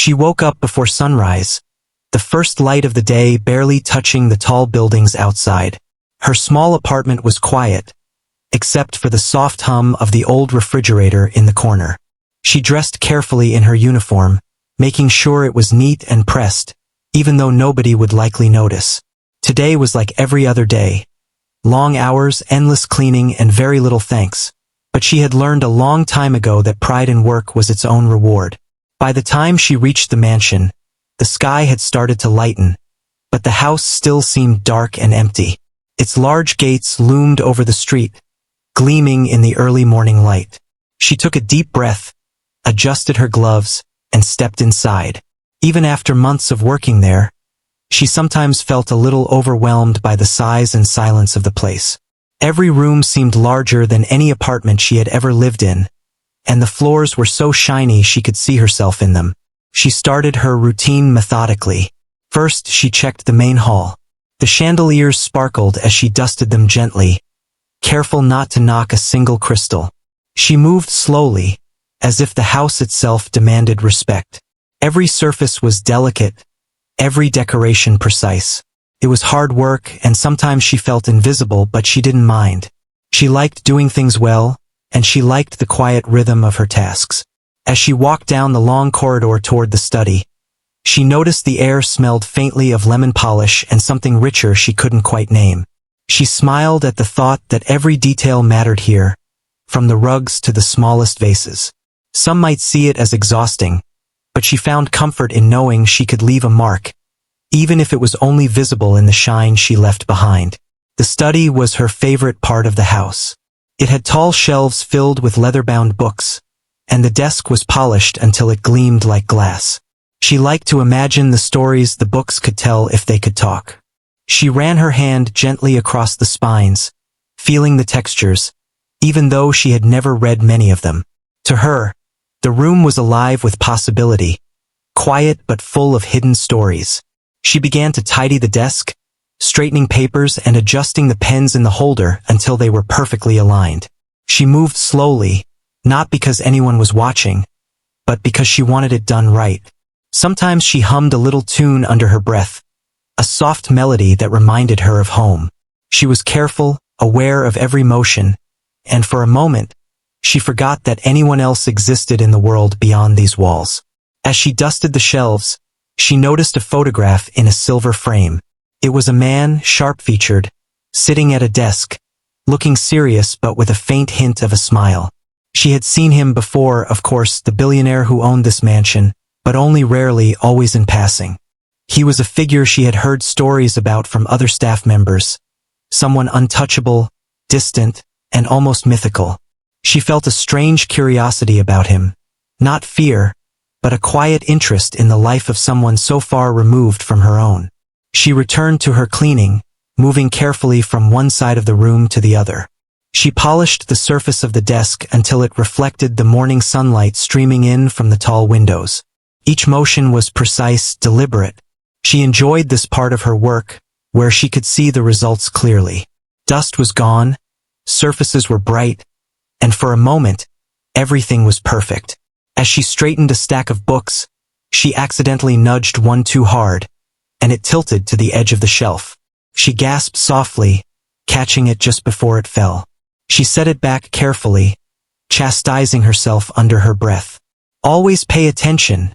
She woke up before sunrise, the first light of the day barely touching the tall buildings outside. Her small apartment was quiet, except for the soft hum of the old refrigerator in the corner. She dressed carefully in her uniform, making sure it was neat and pressed, even though nobody would likely notice. Today was like every other day. Long hours, endless cleaning, and very little thanks. But she had learned a long time ago that pride in work was its own reward. By the time she reached the mansion, the sky had started to lighten, but the house still seemed dark and empty. Its large gates loomed over the street, gleaming in the early morning light. She took a deep breath, adjusted her gloves, and stepped inside. Even after months of working there, she sometimes felt a little overwhelmed by the size and silence of the place. Every room seemed larger than any apartment she had ever lived in, and the floors were so shiny she could see herself in them. She started her routine methodically. First, she checked the main hall. The chandeliers sparkled as she dusted them gently, careful not to knock a single crystal. She moved slowly, as if the house itself demanded respect. Every surface was delicate, every decoration precise. It was hard work, and sometimes she felt invisible, but she didn't mind. She liked doing things well, and she liked the quiet rhythm of her tasks. As she walked down the long corridor toward the study, she noticed the air smelled faintly of lemon polish and something richer she couldn't quite name. She smiled at the thought that every detail mattered here, from the rugs to the smallest vases. Some might see it as exhausting, but she found comfort in knowing she could leave a mark, even if it was only visible in the shine she left behind. The study was her favorite part of the house. It had tall shelves filled with leather-bound books, and the desk was polished until it gleamed like glass. She liked to imagine the stories the books could tell if they could talk. She ran her hand gently across the spines, feeling the textures, even though she had never read many of them. To her, the room was alive with possibility, quiet but full of hidden stories. She began to tidy the desk, straightening papers and adjusting the pens in the holder until they were perfectly aligned. She moved slowly, not because anyone was watching, but because she wanted it done right. Sometimes she hummed a little tune under her breath, a soft melody that reminded her of home. She was careful, aware of every motion, and for a moment, she forgot that anyone else existed in the world beyond these walls. As she dusted the shelves, she noticed a photograph in a silver frame. It was a man, sharp-featured, sitting at a desk, looking serious but with a faint hint of a smile. She had seen him before, of course, the billionaire who owned this mansion, but only rarely, always in passing. He was a figure she had heard stories about from other staff members, someone untouchable, distant, and almost mythical. She felt a strange curiosity about him, not fear, but a quiet interest in the life of someone so far removed from her own. She returned to her cleaning, moving carefully from one side of the room to the other. She polished the surface of the desk until it reflected the morning sunlight streaming in from the tall windows. Each motion was precise, deliberate. She enjoyed this part of her work, where she could see the results clearly. Dust was gone, surfaces were bright, and for a moment, everything was perfect. As she straightened a stack of books, she accidentally nudged one too hard, and it tilted to the edge of the shelf. She gasped softly, catching it just before it fell. She set it back carefully, chastising herself under her breath. "Always pay attention,"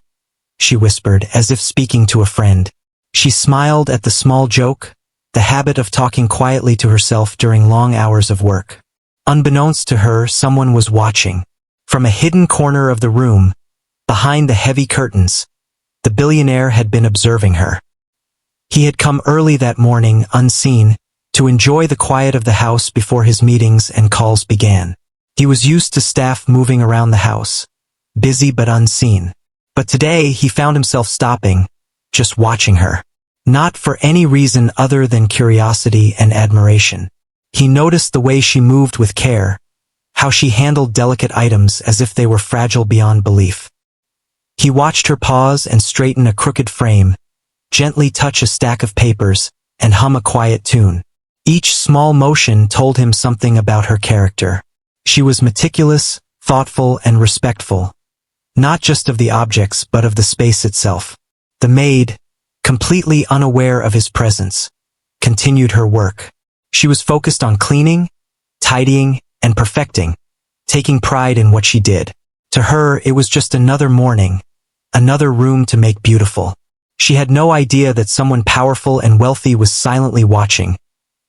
she whispered, as if speaking to a friend. She smiled at the small joke, the habit of talking quietly to herself during long hours of work. Unbeknownst to her, someone was watching. From a hidden corner of the room, behind the heavy curtains, the billionaire had been observing her. He had come early that morning, unseen, to enjoy the quiet of the house before his meetings and calls began. He was used to staff moving around the house, busy but unseen. But today he found himself stopping, just watching her. Not for any reason other than curiosity and admiration. He noticed the way she moved with care, how she handled delicate items as if they were fragile beyond belief. He watched her pause and straighten a crooked frame, gently touch a stack of papers, and hum a quiet tune. Each small motion told him something about her character. She was meticulous, thoughtful, and respectful, not just of the objects but of the space itself. The maid, completely unaware of his presence, continued her work. She was focused on cleaning, tidying, and perfecting, taking pride in what she did. To her, it was just another morning, another room to make beautiful. She had no idea that someone powerful and wealthy was silently watching,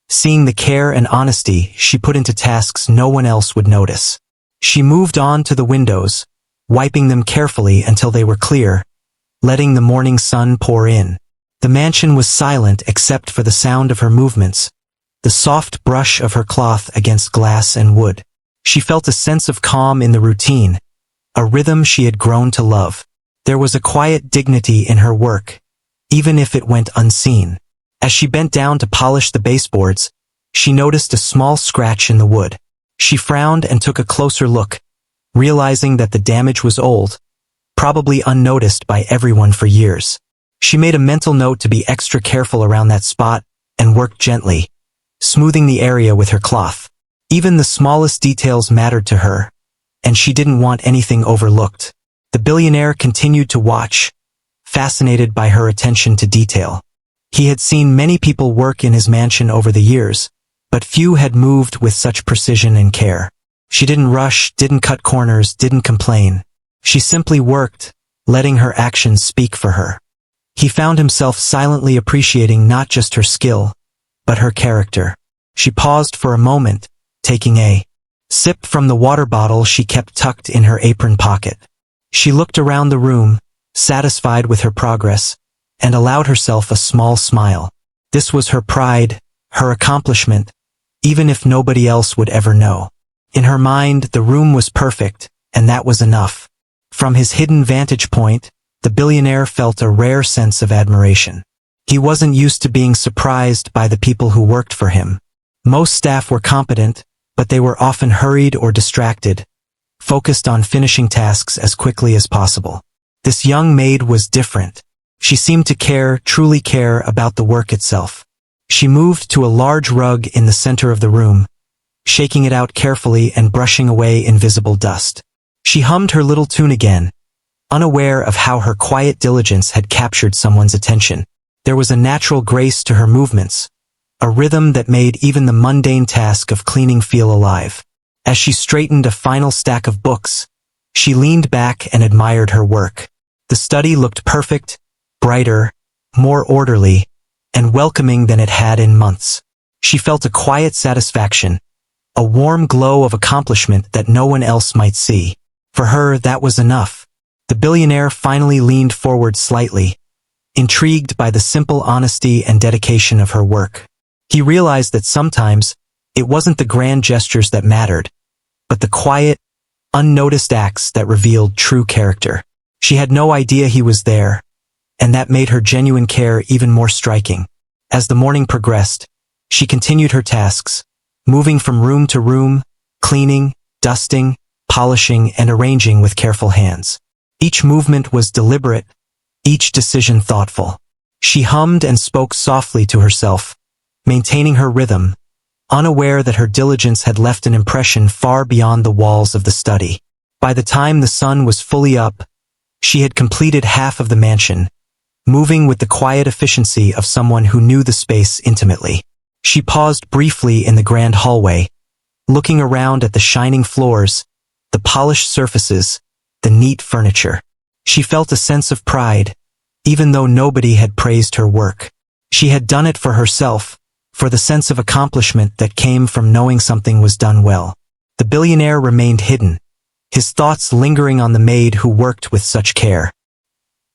seeing the care and honesty she put into tasks no one else would notice. She moved on to the windows, wiping them carefully until they were clear, letting the morning sun pour in. The mansion was silent except for the sound of her movements, the soft brush of her cloth against glass and wood. She felt a sense of calm in the routine, a rhythm she had grown to love. There was a quiet dignity in her work, even if it went unseen. As she bent down to polish the baseboards, she noticed a small scratch in the wood. She frowned and took a closer look, realizing that the damage was old, probably unnoticed by everyone for years. She made a mental note to be extra careful around that spot and worked gently, smoothing the area with her cloth. Even the smallest details mattered to her, and she didn't want anything overlooked. The billionaire continued to watch, fascinated by her attention to detail. He had seen many people work in his mansion over the years, but few had moved with such precision and care. She didn't rush, didn't cut corners, didn't complain. She simply worked, letting her actions speak for her. He found himself silently appreciating not just her skill, but her character. She paused for a moment, taking a sip from the water bottle she kept tucked in her apron pocket. She looked around the room, satisfied with her progress, and allowed herself a small smile. This was her pride, her accomplishment, even if nobody else would ever know. In her mind, the room was perfect, and that was enough. From his hidden vantage point, the billionaire felt a rare sense of admiration. He wasn't used to being surprised by the people who worked for him. Most staff were competent, but they were often hurried or distracted, focused on finishing tasks as quickly as possible. This young maid was different. She seemed to care, truly care about the work itself. She moved to a large rug in the center of the room, shaking it out carefully and brushing away invisible dust. She hummed her little tune again, unaware of how her quiet diligence had captured someone's attention. There was a natural grace to her movements, a rhythm that made even the mundane task of cleaning feel alive. As she straightened a final stack of books, she leaned back and admired her work. The study looked perfect, brighter, more orderly, and welcoming than it had in months. She felt a quiet satisfaction, a warm glow of accomplishment that no one else might see. For her, that was enough. The billionaire finally leaned forward slightly, intrigued by the simple honesty and dedication of her work. He realized that sometimes, it wasn't the grand gestures that mattered, but the quiet, unnoticed acts that revealed true character. She had no idea he was there, and that made her genuine care even more striking. As the morning progressed, she continued her tasks, moving from room to room, cleaning, dusting, polishing, and arranging with careful hands. Each movement was deliberate, each decision thoughtful. She hummed and spoke softly to herself, maintaining her rhythm, unaware that her diligence had left an impression far beyond the walls of the study. By the time the sun was fully up, she had completed half of the mansion, moving with the quiet efficiency of someone who knew the space intimately. She paused briefly in the grand hallway, looking around at the shining floors, the polished surfaces, the neat furniture. She felt a sense of pride, even though nobody had praised her work. She had done it for herself, for the sense of accomplishment that came from knowing something was done well. The billionaire remained hidden, his thoughts lingering on the maid who worked with such care.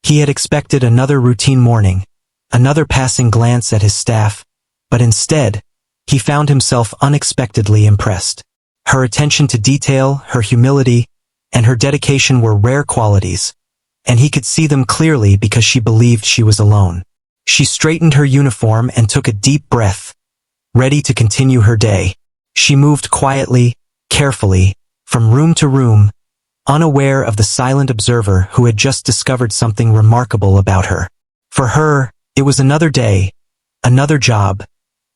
He had expected another routine morning, another passing glance at his staff, but instead, he found himself unexpectedly impressed. Her attention to detail, her humility, and her dedication were rare qualities, and he could see them clearly because she believed she was alone. She straightened her uniform and took a deep breath, ready to continue her day. She moved quietly, carefully, from room to room, unaware of the silent observer who had just discovered something remarkable about her. For her, it was another day, another job,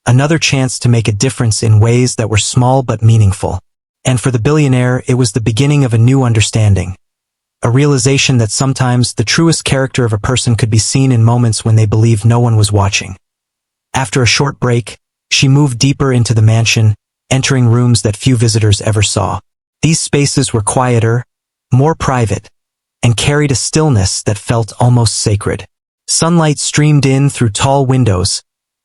another chance to make a difference in ways that were small but meaningful. And for the billionaire, it was the beginning of a new understanding. a realization that sometimes the truest character of a person could be seen in moments when they believed no one was watching. After a short break, she moved deeper into the mansion, entering rooms that few visitors ever saw. These spaces were quieter, more private, and carried a stillness that felt almost sacred. Sunlight streamed in through tall windows,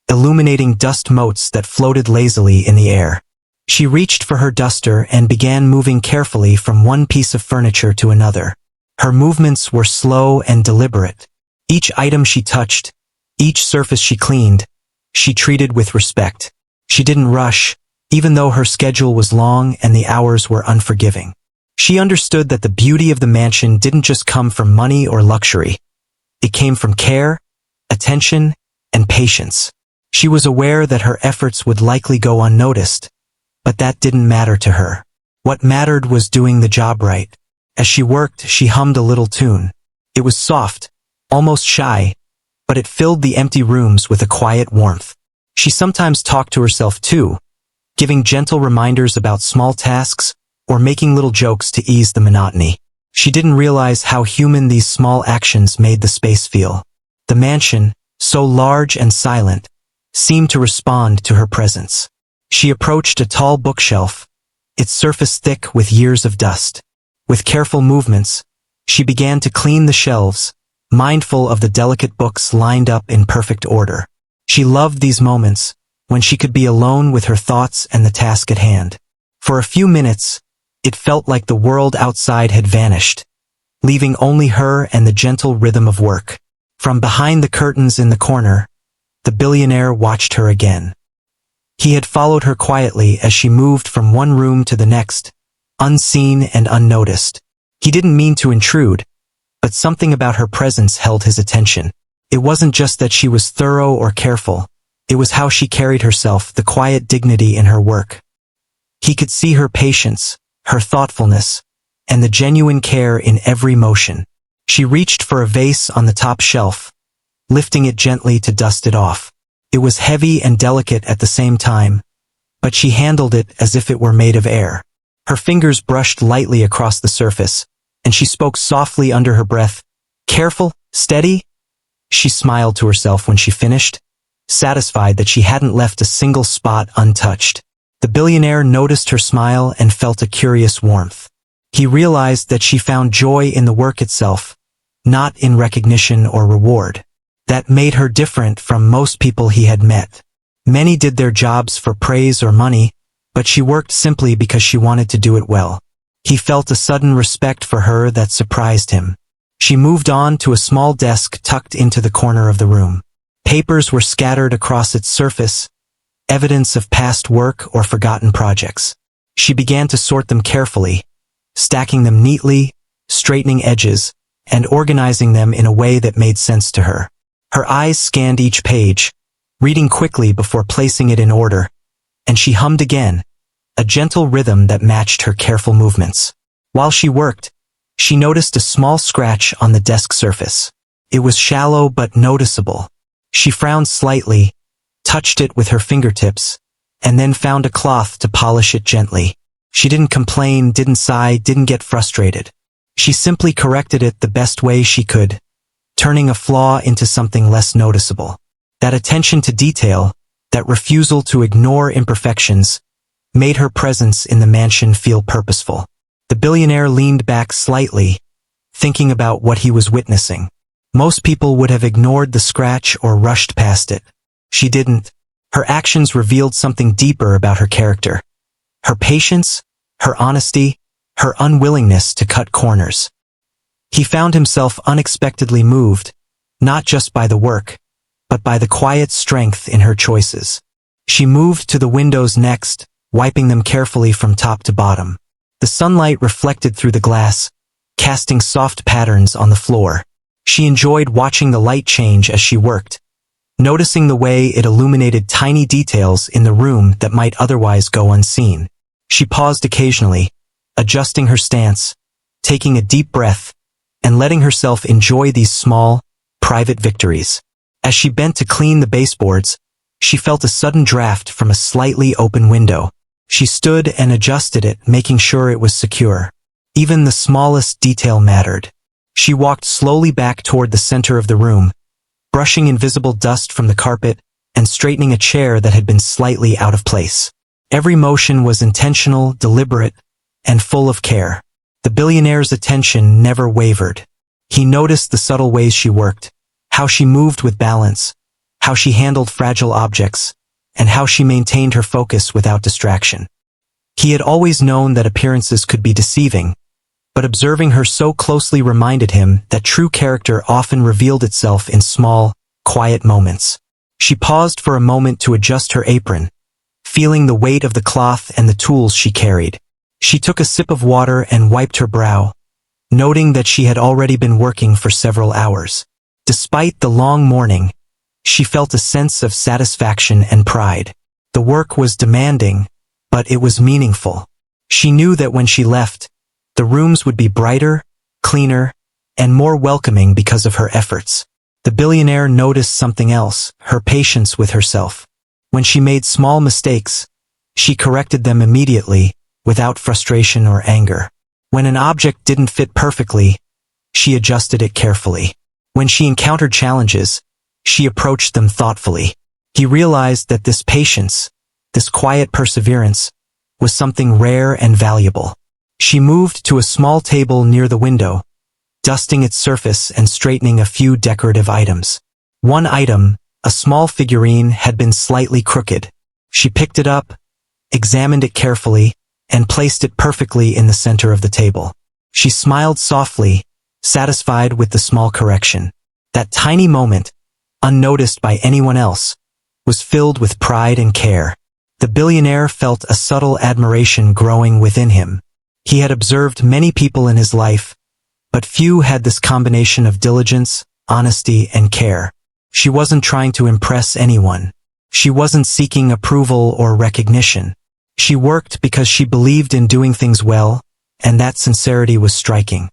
illuminating dust motes that floated lazily in the air. She reached for her duster and began moving carefully from one piece of furniture to another. Her movements were slow and deliberate. Each item she touched, each surface she cleaned, she treated with respect. She didn't rush, even though her schedule was long and the hours were unforgiving. She understood that the beauty of the mansion didn't just come from money or luxury. It came from care, attention, and patience. She was aware that her efforts would likely go unnoticed, but that didn't matter to her. What mattered was doing the job right. As she worked, she hummed a little tune. It was soft, almost shy, but it filled the empty rooms with a quiet warmth. She sometimes talked to herself too, giving gentle reminders about small tasks or making little jokes to ease the monotony. She didn't realize how human these small actions made the space feel. The mansion, so large and silent, seemed to respond to her presence. She approached a tall bookshelf, its surface thick with years of dust. With careful movements, she began to clean the shelves, mindful of the delicate books lined up in perfect order. She loved these moments, when she could be alone with her thoughts and the task at hand. For a few minutes, it felt like the world outside had vanished, leaving only her and the gentle rhythm of work. From behind the curtains in the corner, the billionaire watched her again. He had followed her quietly as she moved from one room to the next, unseen and unnoticed. He didn't mean to intrude, but something about her presence held his attention. It wasn't just that she was thorough or careful, it was how she carried herself, the quiet dignity in her work. He could see her patience, her thoughtfulness, and the genuine care in every motion. She reached for a vase on the top shelf, lifting it gently to dust it off. It was heavy and delicate at the same time, but she handled it as if it were made of air. Her fingers brushed lightly across the surface, and she spoke softly under her breath. "Careful, steady?" She smiled to herself when she finished, satisfied that she hadn't left a single spot untouched. The billionaire noticed her smile and felt a curious warmth. He realized that she found joy in the work itself, not in recognition or reward. That made her different from most people he had met. Many did their jobs for praise or money, but she worked simply because she wanted to do it well. He felt a sudden respect for her that surprised him. She moved on to a small desk tucked into the corner of the room. Papers were scattered across its surface, evidence of past work or forgotten projects. She began to sort them carefully, stacking them neatly, straightening edges, and organizing them in a way that made sense to her. Her eyes scanned each page, reading quickly before placing it in order, and she hummed again, a gentle rhythm that matched her careful movements. While she worked, she noticed a small scratch on the desk surface. It was shallow but noticeable. She frowned slightly, touched it with her fingertips, and then found a cloth to polish it gently. She didn't complain, didn't sigh, didn't get frustrated. She simply corrected it the best way she could, turning a flaw into something less noticeable. That attention to detail, that refusal to ignore imperfections, made her presence in the mansion feel purposeful. The billionaire leaned back slightly, thinking about what he was witnessing. Most people would have ignored the scratch or rushed past it. She didn't. Her actions revealed something deeper about her character. Her patience, her honesty, her unwillingness to cut corners. He found himself unexpectedly moved, not just by the work, but by the quiet strength in her choices. She moved to the windows next, wiping them carefully from top to bottom. The sunlight reflected through the glass, casting soft patterns on the floor. She enjoyed watching the light change as she worked, noticing the way it illuminated tiny details in the room that might otherwise go unseen. She paused occasionally, adjusting her stance, taking a deep breath, and letting herself enjoy these small, private victories. As she bent to clean the baseboards, she felt a sudden draft from a slightly open window. She stood and adjusted it, making sure it was secure. Even the smallest detail mattered. She walked slowly back toward the center of the room, brushing invisible dust from the carpet and straightening a chair that had been slightly out of place. Every motion was intentional, deliberate, and full of care. The billionaire's attention never wavered. He noticed the subtle ways she worked, how she moved with balance, how she handled fragile objects, and how she maintained her focus without distraction. He had always known that appearances could be deceiving, but observing her so closely reminded him that true character often revealed itself in small, quiet moments. She paused for a moment to adjust her apron, feeling the weight of the cloth and the tools she carried. She took a sip of water and wiped her brow, noting that she had already been working for several hours. Despite the long morning, she felt a sense of satisfaction and pride. The work was demanding, but it was meaningful. She knew that when she left, the rooms would be brighter, cleaner, and more welcoming because of her efforts. The billionaire noticed something else, her patience with herself. When she made small mistakes, she corrected them immediately, without frustration or anger. When an object didn't fit perfectly, she adjusted it carefully. When she encountered challenges, she approached them thoughtfully. He realized that this patience, this quiet perseverance, was something rare and valuable. She moved to a small table near the window, dusting its surface and straightening a few decorative items. One item, a small figurine, had been slightly crooked. She picked it up, examined it carefully, and placed it perfectly in the center of the table. She smiled softly, satisfied with the small correction. That tiny moment, unnoticed by anyone else, was filled with pride and care. The billionaire felt a subtle admiration growing within him. He had observed many people in his life, but few had this combination of diligence, honesty, and care. She wasn't trying to impress anyone. She wasn't seeking approval or recognition. She worked because she believed in doing things well, and that sincerity was striking.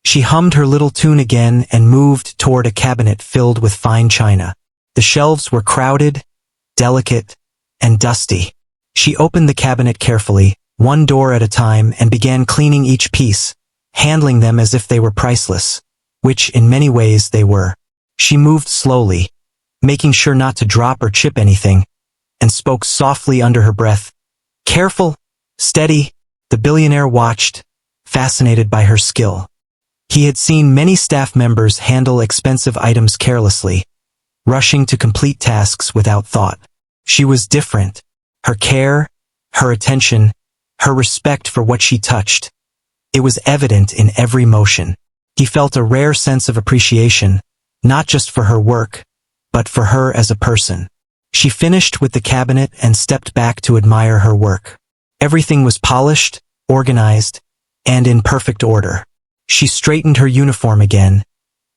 She hummed her little tune again and moved toward a cabinet filled with fine china. The shelves were crowded, delicate, and dusty. She opened the cabinet carefully, one door at a time, and began cleaning each piece, handling them as if they were priceless, which in many ways they were. She moved slowly, making sure not to drop or chip anything, and spoke softly under her breath. Careful, steady. The billionaire watched, fascinated by her skill. He had seen many staff members handle expensive items carelessly, rushing to complete tasks without thought. She was different. Her care, her attention, her respect for what she touched. It was evident in every motion. He felt a rare sense of appreciation, not just for her work, but for her as a person. She finished with the cabinet and stepped back to admire her work. Everything was polished, organized, and in perfect order. She straightened her uniform again,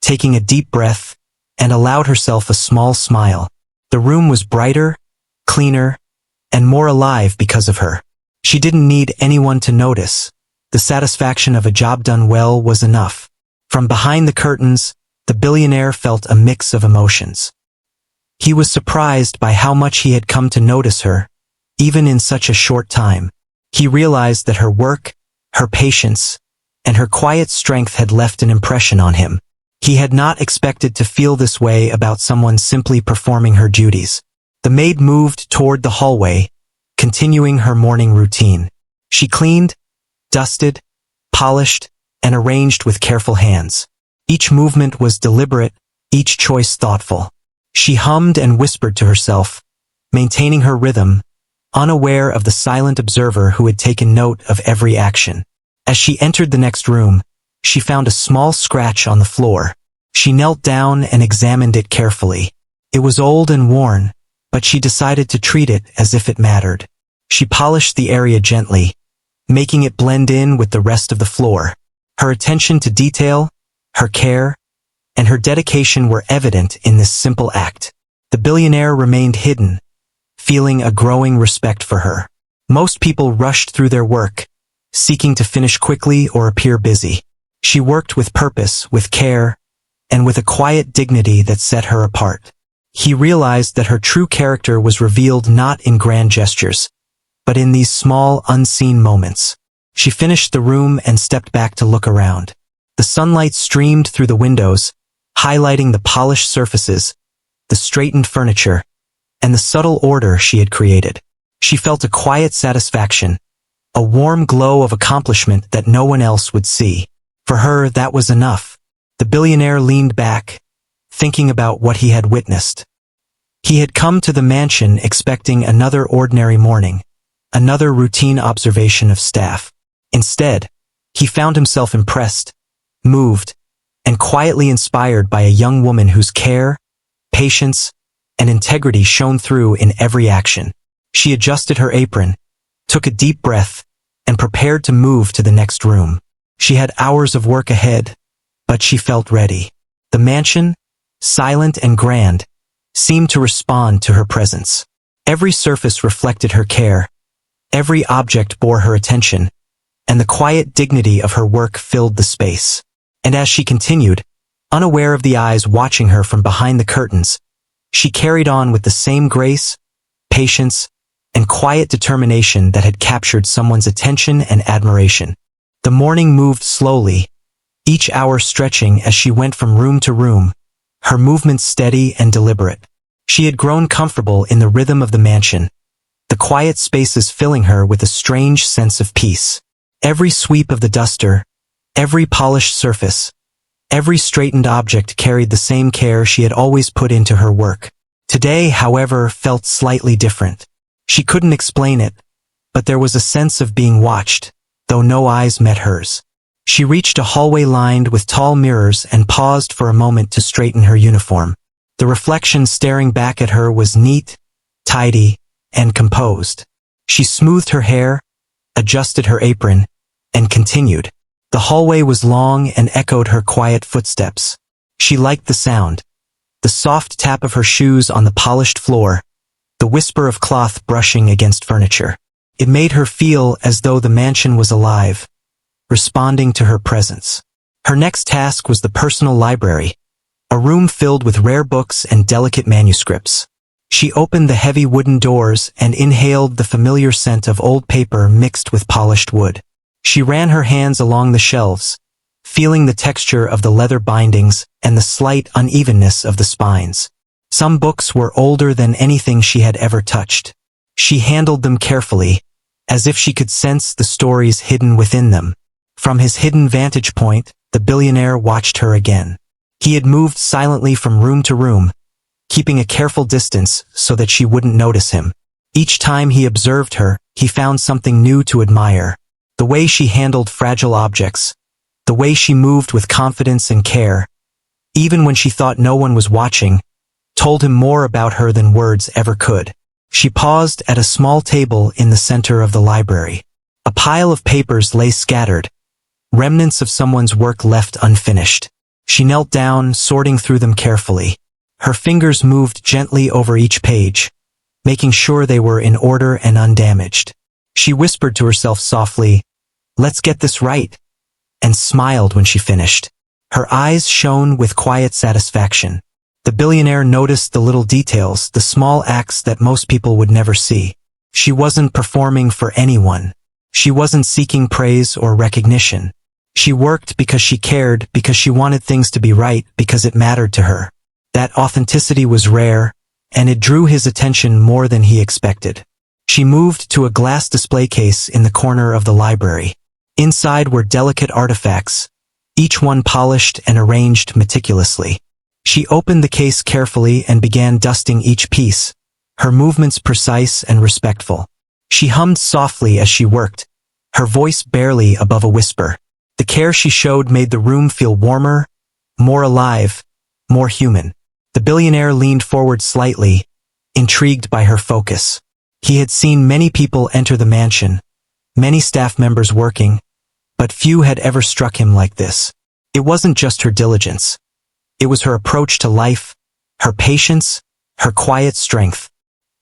taking a deep breath, and allowed herself a small smile. The room was brighter, cleaner, and more alive because of her. She didn't need anyone to notice. The satisfaction of a job done well was enough. From behind the curtains, the billionaire felt a mix of emotions. He was surprised by how much he had come to notice her, even in such a short time. He realized that her work, her patience, and her quiet strength had left an impression on him. He had not expected to feel this way about someone simply performing her duties. The maid moved toward the hallway, continuing her morning routine. She cleaned, dusted, polished, and arranged with careful hands. Each movement was deliberate, each choice thoughtful. She hummed and whispered to herself, maintaining her rhythm, unaware of the silent observer who had taken note of every action. As she entered the next room, she found a small scratch on the floor. She knelt down and examined it carefully. It was old and worn, but she decided to treat it as if it mattered. She polished the area gently, making it blend in with the rest of the floor. Her attention to detail, her care, and her dedication were evident in this simple act. The billionaire remained hidden, feeling a growing respect for her. Most people rushed through their work, seeking to finish quickly or appear busy. She worked with purpose, with care, and with a quiet dignity that set her apart. He realized that her true character was revealed not in grand gestures, but in these small, unseen moments. She finished the room and stepped back to look around. The sunlight streamed through the windows, highlighting the polished surfaces, the straightened furniture, and the subtle order she had created. She felt a quiet satisfaction, a warm glow of accomplishment that no one else would see. For her, that was enough. The billionaire leaned back, thinking about what he had witnessed. He had come to the mansion expecting another ordinary morning, another routine observation of staff. Instead, he found himself impressed, moved, and quietly inspired by a young woman whose care, patience, and integrity shone through in every action. She adjusted her apron, took a deep breath, and prepared to move to the next room. She had hours of work ahead, but she felt ready. The mansion, silent and grand, seemed to respond to her presence. Every surface reflected her care, every object bore her attention, and the quiet dignity of her work filled the space. And as she continued, unaware of the eyes watching her from behind the curtains, she carried on with the same grace, patience, and quiet determination that had captured someone's attention and admiration. The morning moved slowly, each hour stretching as she went from room to room, her movements steady and deliberate. She had grown comfortable in the rhythm of the mansion, the quiet spaces filling her with a strange sense of peace. Every sweep of the duster, every polished surface, every straightened object carried the same care she had always put into her work. Today, however, felt slightly different. She couldn't explain it, but there was a sense of being watched, though no eyes met hers. She reached a hallway lined with tall mirrors and paused for a moment to straighten her uniform. The reflection staring back at her was neat, tidy, and composed. She smoothed her hair, adjusted her apron, and continued. The hallway was long and echoed her quiet footsteps. She liked the sound, the soft tap of her shoes on the polished floor, the whisper of cloth brushing against furniture. It made her feel as though the mansion was alive, responding to her presence. Her next task was the personal library, a room filled with rare books and delicate manuscripts. She opened the heavy wooden doors and inhaled the familiar scent of old paper mixed with polished wood. She ran her hands along the shelves, feeling the texture of the leather bindings and the slight unevenness of the spines. Some books were older than anything she had ever touched. She handled them carefully, as if she could sense the stories hidden within them. From his hidden vantage point, the billionaire watched her again. He had moved silently from room to room, keeping a careful distance so that she wouldn't notice him. Each time he observed her, he found something new to admire. The way she handled fragile objects, the way she moved with confidence and care, even when she thought no one was watching, told him more about her than words ever could. She paused at a small table in the center of the library. A pile of papers lay scattered, remnants of someone's work left unfinished. She knelt down, sorting through them carefully. Her fingers moved gently over each page, making sure they were in order and undamaged. She whispered to herself softly, "Let's get this right," and smiled when she finished. Her eyes shone with quiet satisfaction. The billionaire noticed the little details, the small acts that most people would never see. She wasn't performing for anyone. She wasn't seeking praise or recognition. She worked because she cared, because she wanted things to be right, because it mattered to her. That authenticity was rare, and it drew his attention more than he expected. She moved to a glass display case in the corner of the library. Inside were delicate artifacts, each one polished and arranged meticulously. She opened the case carefully and began dusting each piece, her movements precise and respectful. She hummed softly as she worked, her voice barely above a whisper. The care she showed made the room feel warmer, more alive, more human. The billionaire leaned forward slightly, intrigued by her focus. He had seen many people enter the mansion, many staff members working, but few had ever struck him like this. It wasn't just her diligence. It was her approach to life, her patience, her quiet strength.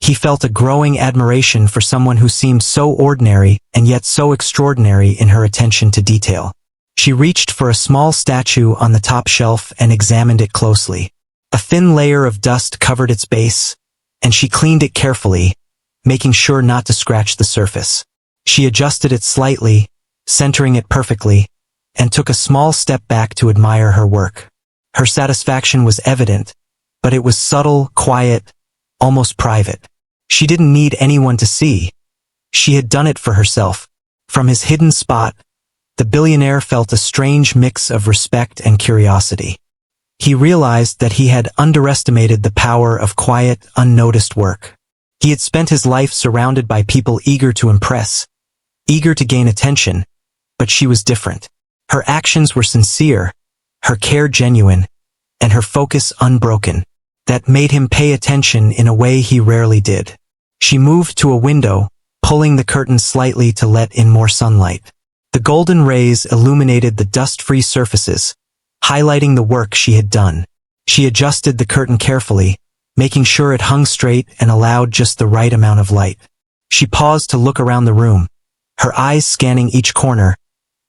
He felt a growing admiration for someone who seemed so ordinary and yet so extraordinary in her attention to detail. She reached for a small statue on the top shelf and examined it closely. A thin layer of dust covered its base, and she cleaned it carefully, making sure not to scratch the surface. She adjusted it slightly, centering it perfectly, and took a small step back to admire her work. Her satisfaction was evident, but it was subtle, quiet, almost private. She didn't need anyone to see. She had done it for herself. From his hidden spot, the billionaire felt a strange mix of respect and curiosity. He realized that he had underestimated the power of quiet, unnoticed work. He had spent his life surrounded by people eager to impress, eager to gain attention, but she was different. Her actions were sincere, her care genuine, and her focus unbroken. That made him pay attention in a way he rarely did. She moved to a window, pulling the curtain slightly to let in more sunlight. The golden rays illuminated the dust-free surfaces, highlighting the work she had done. She adjusted the curtain carefully, making sure it hung straight and allowed just the right amount of light. She paused to look around the room, her eyes scanning each corner,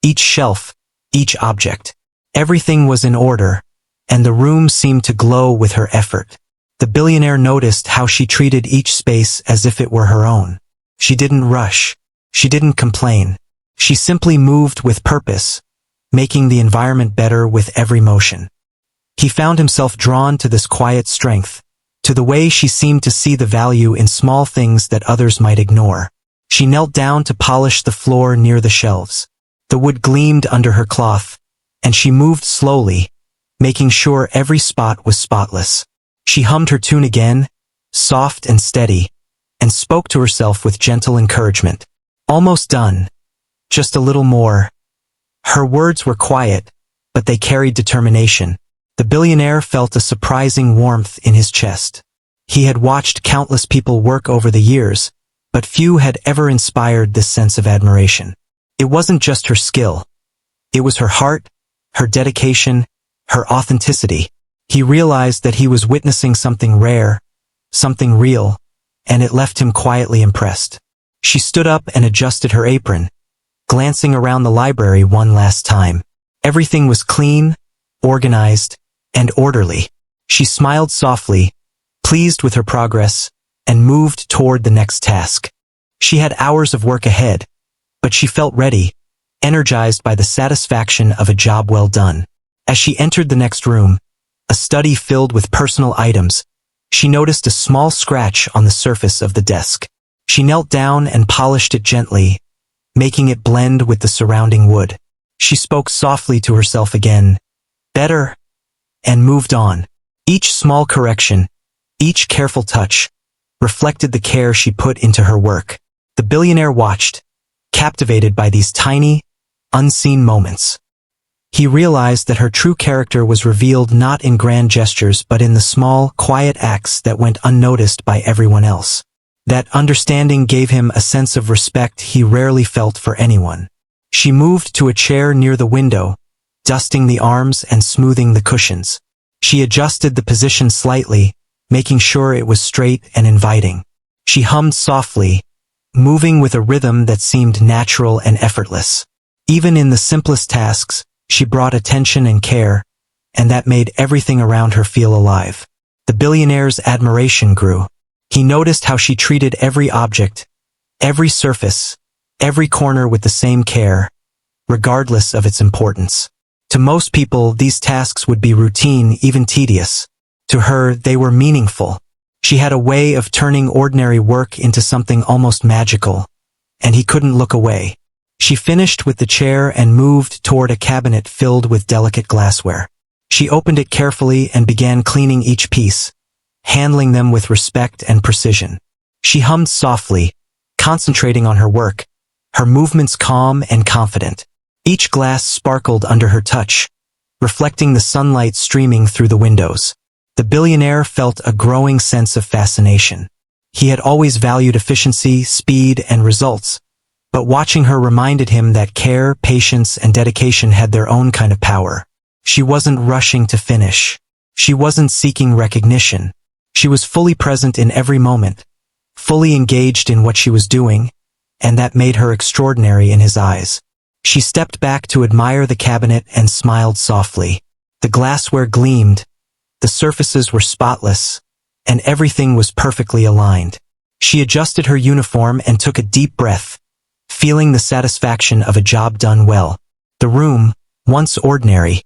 each shelf, each object. Everything was in order, and the room seemed to glow with her effort. The billionaire noticed how she treated each space as if it were her own. She didn't rush. She didn't complain. She simply moved with purpose, making the environment better with every motion. He found himself drawn to this quiet strength, to the way she seemed to see the value in small things that others might ignore. She knelt down to polish the floor near the shelves. The wood gleamed under her cloth, and she moved slowly, making sure every spot was spotless. She hummed her tune again, soft and steady, and spoke to herself with gentle encouragement. Almost done. Just a little more. Her words were quiet, but they carried determination. The billionaire felt a surprising warmth in his chest. He had watched countless people work over the years, but few had ever inspired this sense of admiration. It wasn't just her skill. It was her heart, her dedication, her authenticity. He realized that he was witnessing something rare, something real, and it left him quietly impressed. She stood up and adjusted her apron, glancing around the library one last time. Everything was clean, organized, and orderly. She smiled softly, pleased with her progress, and moved toward the next task. She had hours of work ahead, but she felt ready, energized by the satisfaction of a job well done. As she entered the next room, a study filled with personal items, she noticed a small scratch on the surface of the desk. She knelt down and polished it gently, making it blend with the surrounding wood. She spoke softly to herself again, better, and moved on. Each small correction, each careful touch, reflected the care she put into her work. The billionaire watched, captivated by these tiny, unseen moments. He realized that her true character was revealed not in grand gestures but in the small, quiet acts that went unnoticed by everyone else. That understanding gave him a sense of respect he rarely felt for anyone. She moved to a chair near the window, dusting the arms and smoothing the cushions. She adjusted the position slightly, making sure it was straight and inviting. She hummed softly, moving with a rhythm that seemed natural and effortless. Even in the simplest tasks, she brought attention and care, and that made everything around her feel alive. The billionaire's admiration grew. He noticed how she treated every object, every surface, every corner with the same care, regardless of its importance. To most people, these tasks would be routine, even tedious. To her, they were meaningful. She had a way of turning ordinary work into something almost magical, and he couldn't look away. She finished with the chair and moved toward a cabinet filled with delicate glassware. She opened it carefully and began cleaning each piece, handling them with respect and precision. She hummed softly, concentrating on her work, her movements calm and confident. Each glass sparkled under her touch, reflecting the sunlight streaming through the windows. The billionaire felt a growing sense of fascination. He had always valued efficiency, speed, and results, but watching her reminded him that care, patience, and dedication had their own kind of power. She wasn't rushing to finish. She wasn't seeking recognition. She was fully present in every moment, fully engaged in what she was doing, and that made her extraordinary in his eyes. She stepped back to admire the cabinet and smiled softly. The glassware gleamed, the surfaces were spotless, and everything was perfectly aligned. She adjusted her uniform and took a deep breath, feeling the satisfaction of a job done well. The room, once ordinary,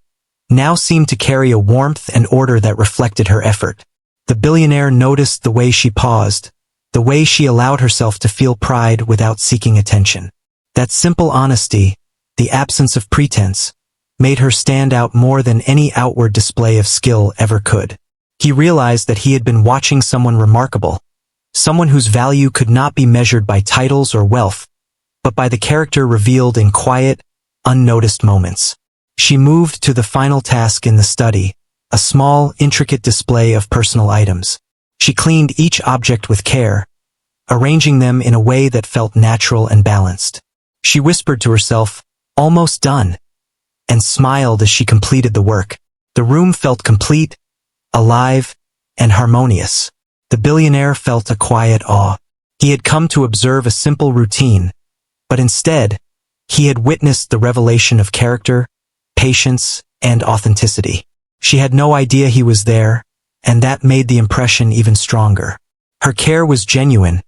now seemed to carry a warmth and order that reflected her effort. The billionaire noticed the way she paused, the way she allowed herself to feel pride without seeking attention. That simple honesty, the absence of pretense, made her stand out more than any outward display of skill ever could. He realized that he had been watching someone remarkable, someone whose value could not be measured by titles or wealth, but by the character revealed in quiet, unnoticed moments. She moved to the final task in the study, a small, intricate display of personal items. She cleaned each object with care, arranging them in a way that felt natural and balanced. She whispered to herself, "Almost done," and smiled as she completed the work. The room felt complete, alive, and harmonious. The billionaire felt a quiet awe. He had come to observe a simple routine, but instead, he had witnessed the revelation of character, patience, and authenticity. She had no idea he was there, and that made the impression even stronger. Her care was genuine,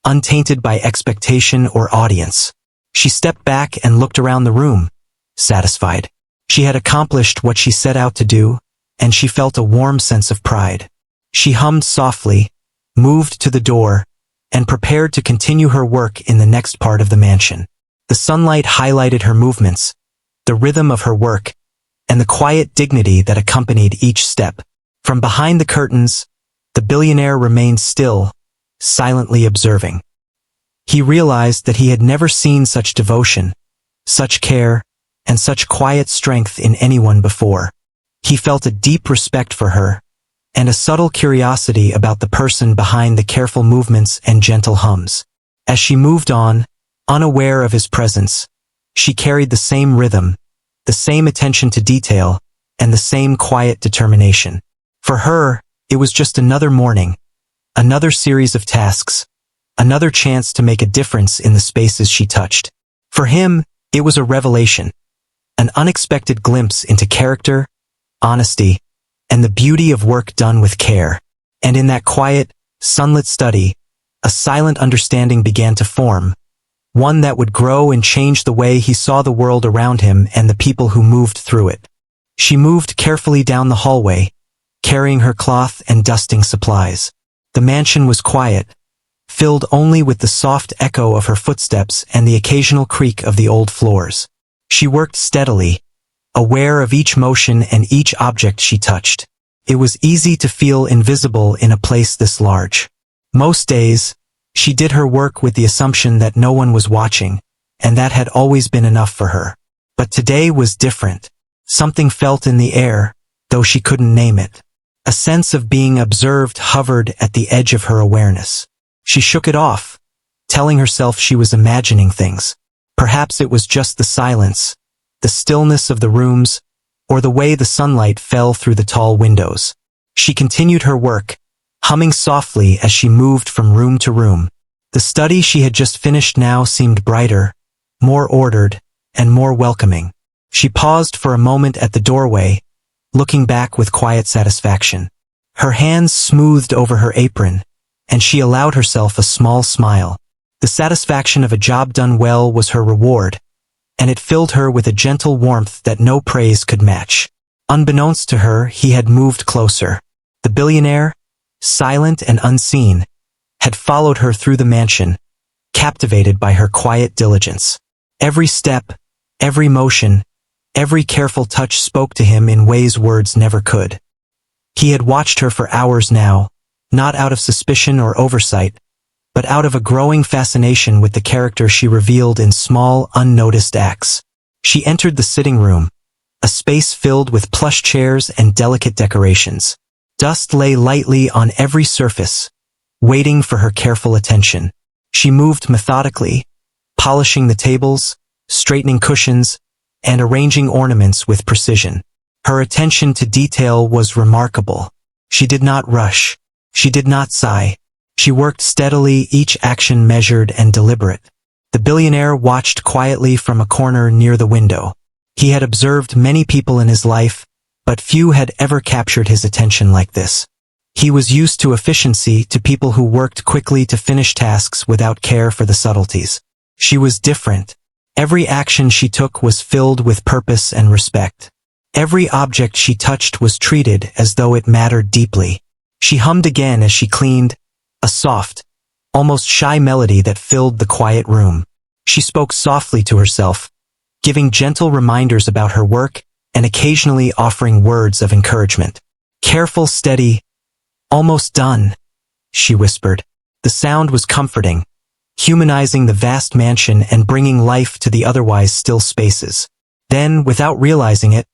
untainted by expectation or audience. She stepped back and looked around the room, satisfied. She had accomplished what she set out to do, and she felt a warm sense of pride. She hummed softly, moved to the door, and prepared to continue her work in the next part of the mansion. The sunlight highlighted her movements, the rhythm of her work, and the quiet dignity that accompanied each step. From behind the curtains, the billionaire remained still, silently observing. He realized that he had never seen such devotion, such care, and such quiet strength in anyone before. He felt a deep respect for her, and a subtle curiosity about the person behind the careful movements and gentle hums. As she moved on, unaware of his presence, she carried the same rhythm, the same attention to detail, and the same quiet determination. For her, it was just another morning, another series of tasks, another chance to make a difference in the spaces she touched. For him, it was a revelation, an unexpected glimpse into character, honesty, and the beauty of work done with care. And in that quiet, sunlit study, a silent understanding began to form, one that would grow and change the way he saw the world around him and the people who moved through it. She moved carefully down the hallway, carrying her cloth and dusting supplies. The mansion was quiet, filled only with the soft echo of her footsteps and the occasional creak of the old floors. She worked steadily, aware of each motion and each object she touched. It was easy to feel invisible in a place this large. Most days, she did her work with the assumption that no one was watching, and that had always been enough for her. But today was different. Something felt in the air, though she couldn't name it. A sense of being observed hovered at the edge of her awareness. She shook it off, telling herself she was imagining things. Perhaps it was just the silence, the stillness of the rooms, or the way the sunlight fell through the tall windows. She continued her work, humming softly as she moved from room to room. The study she had just finished now seemed brighter, more ordered, and more welcoming. She paused for a moment at the doorway, looking back with quiet satisfaction. Her hands smoothed over her apron, and she allowed herself a small smile. The satisfaction of a job done well was her reward, and it filled her with a gentle warmth that no praise could match. Unbeknownst to her, he had moved closer. The billionaire, silent and unseen, had followed her through the mansion, captivated by her quiet diligence. Every step, every motion, every careful touch spoke to him in ways words never could. He had watched her for hours now, not out of suspicion or oversight, but out of a growing fascination with the character she revealed in small, unnoticed acts. She entered the sitting room, a space filled with plush chairs and delicate decorations. Dust lay lightly on every surface, waiting for her careful attention. She moved methodically, polishing the tables, straightening cushions, and arranging ornaments with precision. Her attention to detail was remarkable. She did not rush. She did not sigh. She worked steadily, each action measured and deliberate. The billionaire watched quietly from a corner near the window. He had observed many people in his life, but few had ever captured his attention like this. He was used to efficiency, to people who worked quickly to finish tasks without care for the subtleties. She was different. Every action she took was filled with purpose and respect. Every object she touched was treated as though it mattered deeply. She hummed again as she cleaned, a soft, almost shy melody that filled the quiet room. She spoke softly to herself, giving gentle reminders about her work and occasionally offering words of encouragement. "Careful, steady, almost done," she whispered. The sound was comforting, humanizing the vast mansion and bringing life to the otherwise still spaces. Then, without realizing it,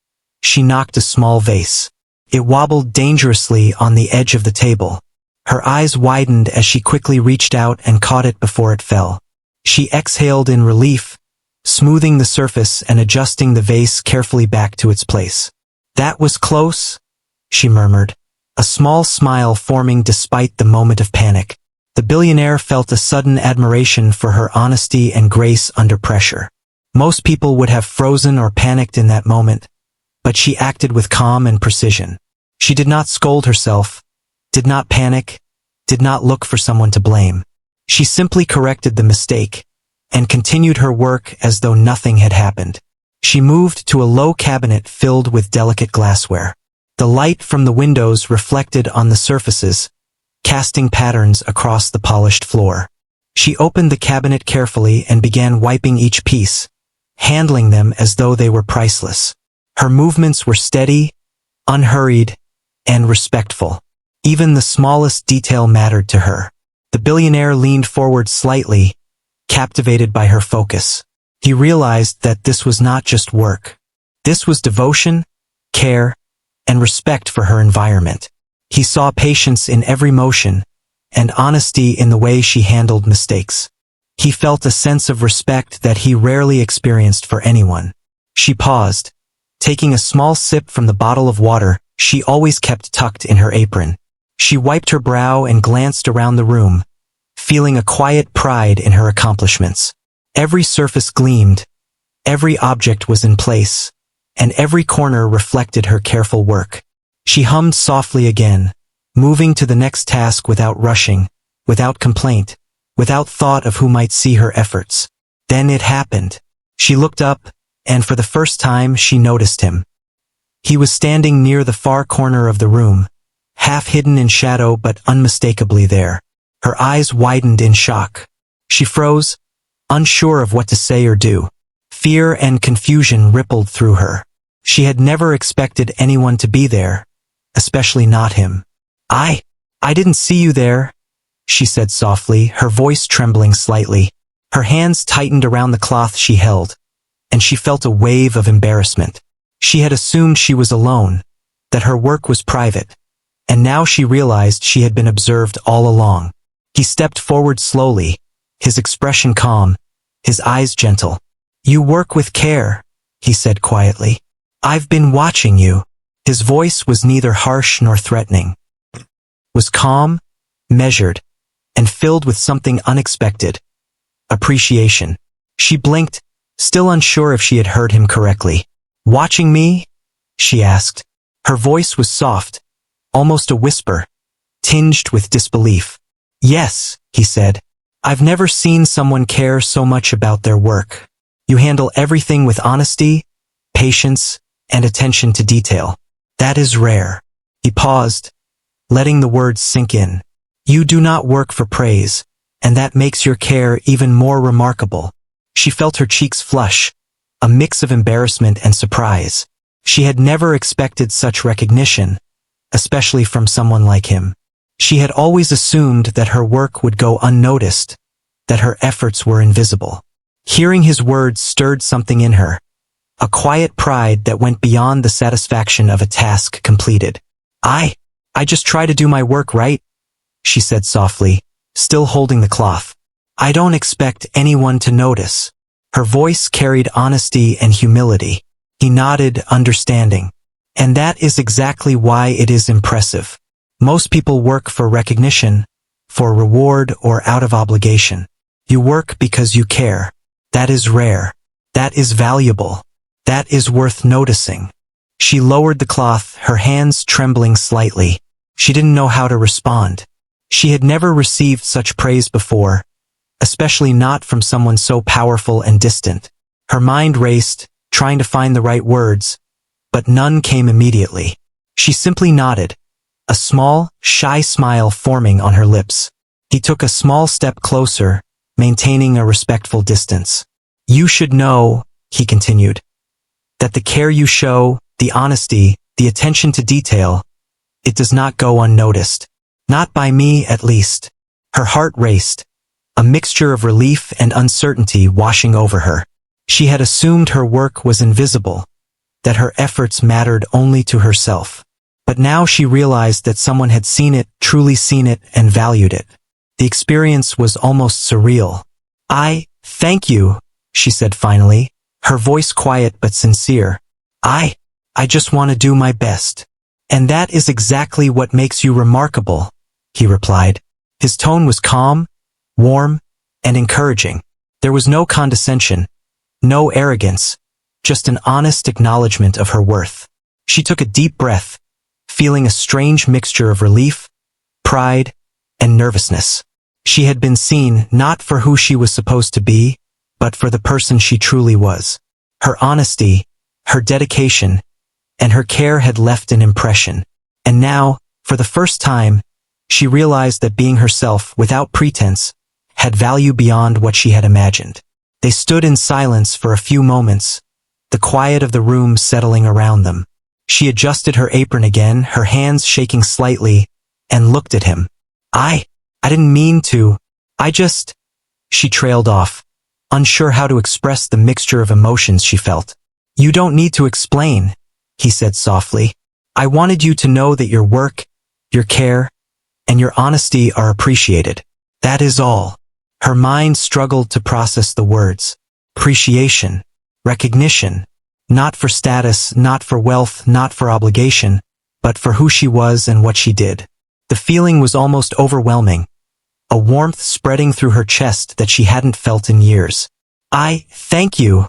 she knocked a small vase. It wobbled dangerously on the edge of the table. Her eyes widened as she quickly reached out and caught it before it fell. She exhaled in relief, smoothing the surface and adjusting the vase carefully back to its place. "That was close," she murmured, a small smile forming despite the moment of panic. The billionaire felt a sudden admiration for her honesty and grace under pressure. Most people would have frozen or panicked in that moment, but she acted with calm and precision. She did not scold herself, did not panic, did not look for someone to blame. She simply corrected the mistake and continued her work as though nothing had happened. She moved to a low cabinet filled with delicate glassware. The light from the windows reflected on the surfaces, casting patterns across the polished floor. She opened the cabinet carefully and began wiping each piece, handling them as though they were priceless. Her movements were steady, unhurried, and respectful. Even the smallest detail mattered to her. The billionaire leaned forward slightly, captivated by her focus. He realized that this was not just work. This was devotion, care, and respect for her environment. He saw patience in every motion, and honesty in the way she handled mistakes. He felt a sense of respect that he rarely experienced for anyone. She paused, taking a small sip from the bottle of water she always kept tucked in her apron. She wiped her brow and glanced around the room, feeling a quiet pride in her accomplishments. Every surface gleamed, every object was in place, and every corner reflected her careful work. She hummed softly again, moving to the next task without rushing, without complaint, without thought of who might see her efforts. Then it happened. She looked up, and for the first time she noticed him. He was standing near the far corner of the room, half hidden in shadow but unmistakably there. Her eyes widened in shock. She froze, unsure of what to say or do. Fear and confusion rippled through her. She had never expected anyone to be there, especially not him. I didn't see you there," she said softly, her voice trembling slightly. Her hands tightened around the cloth she held, and she felt a wave of embarrassment. She had assumed she was alone, that her work was private, and now she realized she had been observed all along. He stepped forward slowly, his expression calm, his eyes gentle. "You work with care," he said quietly. "I've been watching you." His voice was neither harsh nor threatening. It was calm, measured, and filled with something unexpected. Appreciation. She blinked, still unsure if she had heard him correctly. "Watching me?" she asked. Her voice was soft, almost a whisper, tinged with disbelief. "Yes," he said. "I've never seen someone care so much about their work. You handle everything with honesty, patience, and attention to detail. That is rare." He paused, letting the words sink in. "You do not work for praise, and that makes your care even more remarkable." She felt her cheeks flush, a mix of embarrassment and surprise. She had never expected such recognition, especially from someone like him. She had always assumed that her work would go unnoticed, that her efforts were invisible. Hearing his words stirred something in her, a quiet pride that went beyond the satisfaction of a task completed. I just try to do my work right," she said softly, still holding the cloth. "I don't expect anyone to notice." Her voice carried honesty and humility. He nodded, understanding. "And that is exactly why it is impressive. Most people work for recognition, for reward, or out of obligation. You work because you care. That is rare. That is valuable. That is worth noticing." She lowered the cloth, her hands trembling slightly. She didn't know how to respond. She had never received such praise before, especially not from someone so powerful and distant. Her mind raced, trying to find the right words, but none came immediately. She simply nodded, a small, shy smile forming on her lips. He took a small step closer, maintaining a respectful distance. "You should know," he continued, "that the care you show, the honesty, the attention to detail, it does not go unnoticed. Not by me, at least." Her heart raced, a mixture of relief and uncertainty washing over her. She had assumed her work was invisible, that her efforts mattered only to herself. But now she realized that someone had seen it, truly seen it, and valued it. The experience was almost surreal. "Thank you," she said finally, her voice quiet but sincere. I just want to do my best. And that is exactly what makes you remarkable," he replied. His tone was calm, warm, and encouraging. There was no condescension, no arrogance, just an honest acknowledgement of her worth. She took a deep breath, feeling a strange mixture of relief, pride, and nervousness. She had been seen not for who she was supposed to be, but for the person she truly was. Her honesty, her dedication, and her care had left an impression. And now, for the first time, she realized that being herself without pretense had value beyond what she had imagined. They stood in silence for a few moments, the quiet of the room settling around them. She adjusted her apron again, her hands shaking slightly, and looked at him. I didn't mean to. She trailed off, unsure how to express the mixture of emotions she felt. "You don't need to explain," he said softly. "I wanted you to know that your work, your care, and your honesty are appreciated. That is all." Her mind struggled to process the words. Appreciation, recognition, not for status, not for wealth, not for obligation, but for who she was and what she did. The feeling was almost overwhelming, a warmth spreading through her chest that she hadn't felt in years. "Thank you,"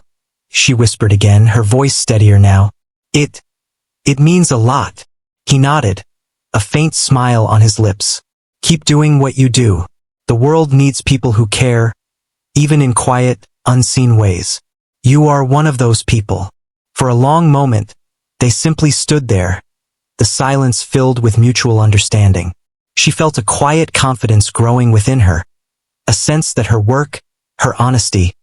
she whispered again, her voice steadier now. It means a lot." He nodded, a faint smile on his lips. "Keep doing what you do. The world needs people who care, even in quiet, unseen ways. You are one of those people." For a long moment, they simply stood there, the silence filled with mutual understanding. She felt a quiet confidence growing within her, a sense that her work, her honesty,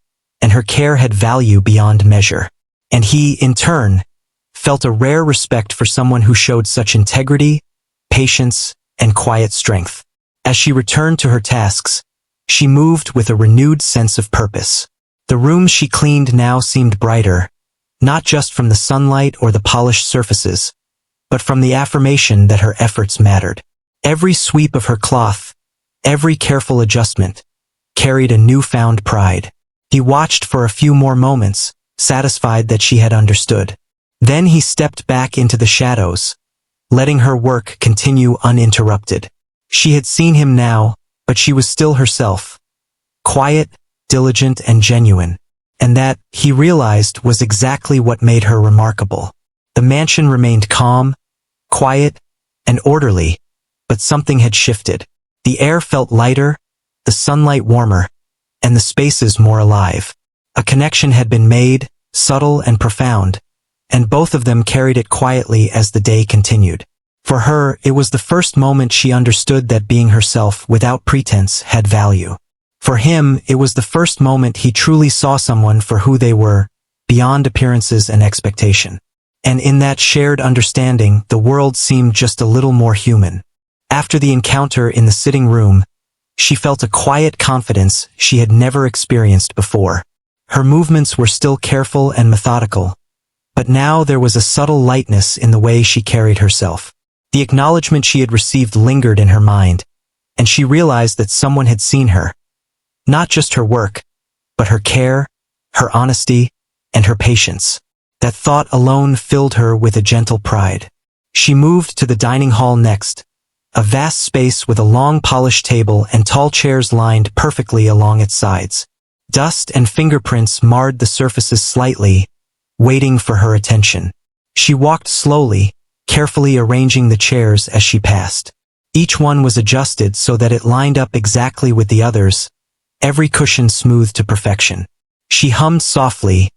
and her care had value beyond measure. And he, in turn, felt a rare respect for someone who showed such integrity, patience, and quiet strength. As she returned to her tasks, she moved with a renewed sense of purpose. The rooms she cleaned now seemed brighter, not just from the sunlight or the polished surfaces, but from the affirmation that her efforts mattered. Every sweep of her cloth, every careful adjustment, carried a newfound pride. He watched for a few more moments, satisfied that she had understood. Then he stepped back into the shadows, letting her work continue uninterrupted. She had seen him now, but she was still herself, quiet, diligent, and genuine. And that, he realized, was exactly what made her remarkable. The mansion remained calm, quiet, and orderly, but something had shifted. The air felt lighter, the sunlight warmer, and the spaces more alive. A connection had been made, subtle and profound, and both of them carried it quietly as the day continued. For her, it was the first moment she understood that being herself without pretense had value. For him, it was the first moment he truly saw someone for who they were, beyond appearances and expectation. And in that shared understanding, the world seemed just a little more human. After the encounter in the sitting room, she felt a quiet confidence she had never experienced before. Her movements were still careful and methodical, but now there was a subtle lightness in the way she carried herself. The acknowledgement she had received lingered in her mind, and she realized that someone had seen her. Not just her work, but her care, her honesty, and her patience. That thought alone filled her with a gentle pride. She moved to the dining hall next, a vast space with a long polished table and tall chairs lined perfectly along its sides. Dust and fingerprints marred the surfaces slightly, waiting for her attention. She walked slowly, carefully arranging the chairs as she passed. Each one was adjusted so that it lined up exactly with the others, every cushion smooth to perfection. She hummed softly,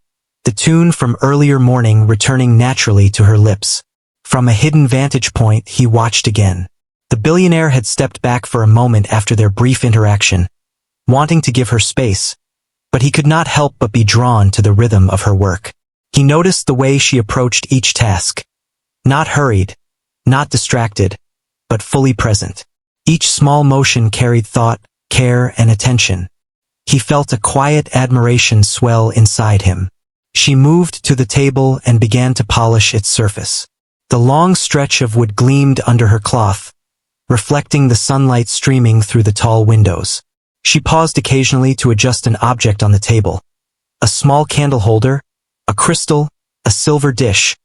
the tune from earlier morning returning naturally to her lips. From a hidden vantage point, he watched again. The billionaire had stepped back for a moment after their brief interaction, wanting to give her space, but he could not help but be drawn to the rhythm of her work. He noticed the way she approached each task. Not hurried, not distracted, but fully present. Each small motion carried thought, care, and attention. He felt a quiet admiration swell inside him. She moved to the table and began to polish its surface. The long stretch of wood gleamed under her cloth, reflecting the sunlight streaming through the tall windows. She paused occasionally to adjust an object on the table. A small candle holder, a crystal, a silver dish,